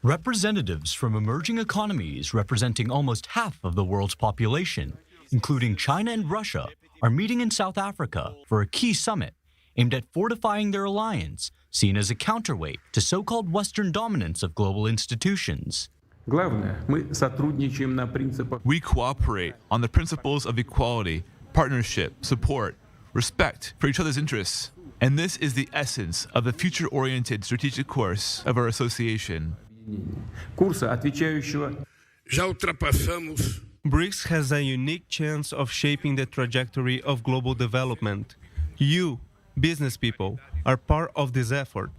Representatives from emerging economies representing almost half of the world's population, including China and Russia, are meeting in South Africa for a key summit aimed at fortifying their alliance, seen as a counterweight to so-called Western dominance of global institutions. We cooperate on the principles of equality, partnership, support, respect for each other's interests. And this is the essence of the future-oriented strategic course of our association. BRICS has a unique chance of shaping the trajectory of global development. You, business people, are part of this effort.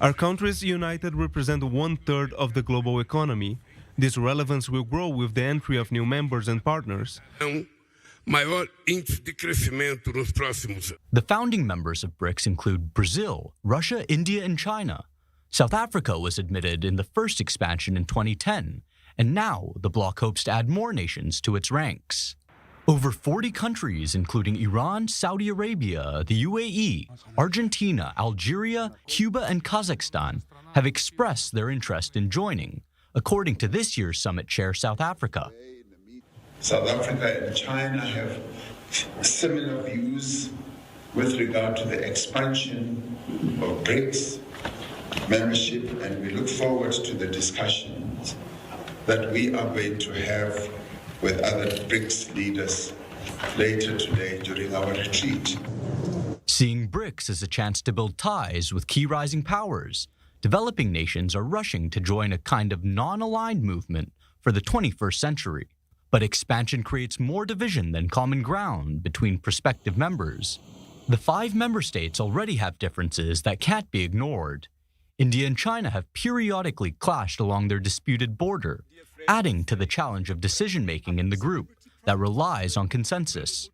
Our countries united represent 1/3 of the global economy. This relevance will grow with the entry of new members and partners. The founding members of BRICS include Brazil, Russia, India, and China. South Africa was admitted in the first expansion in 2010, and now the bloc hopes to add more nations to its ranks. Over 40 countries, including Iran, Saudi Arabia, the UAE, Argentina, Algeria, Cuba, and Kazakhstan, have expressed their interest in joining, according to this year's summit chair, South Africa. South Africa and China have similar views with regard to the expansion of BRICS membership, and we look forward to the discussions that we are going to have with other BRICS leaders later today during our retreat. Seeing BRICS as a chance to build ties with key rising powers, developing nations are rushing to join a kind of non-aligned movement for the 21st century. But expansion creates more division than common ground between prospective members. The 5 member states already have differences that can't be ignored. India and China have periodically clashed along their disputed border, adding to the challenge of decision-making in the group that relies on consensus.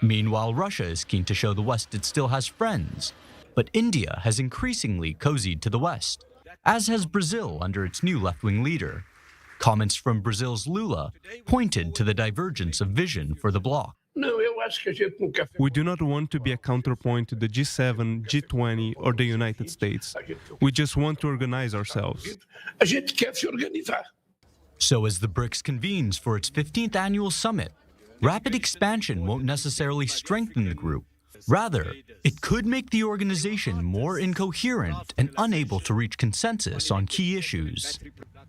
Meanwhile, Russia is keen to show the West it still has friends, but India has increasingly cozied to the West, as has Brazil under its new left-wing leader. Comments from Brazil's Lula pointed to the divergence of vision for the bloc. We do not want to be a counterpoint to the G7, G20, or the United States. We just want to organize ourselves. So as the BRICS convenes for its 15th annual summit, rapid expansion won't necessarily strengthen the group. Rather, it could make the organization more incoherent and unable to reach consensus on key issues.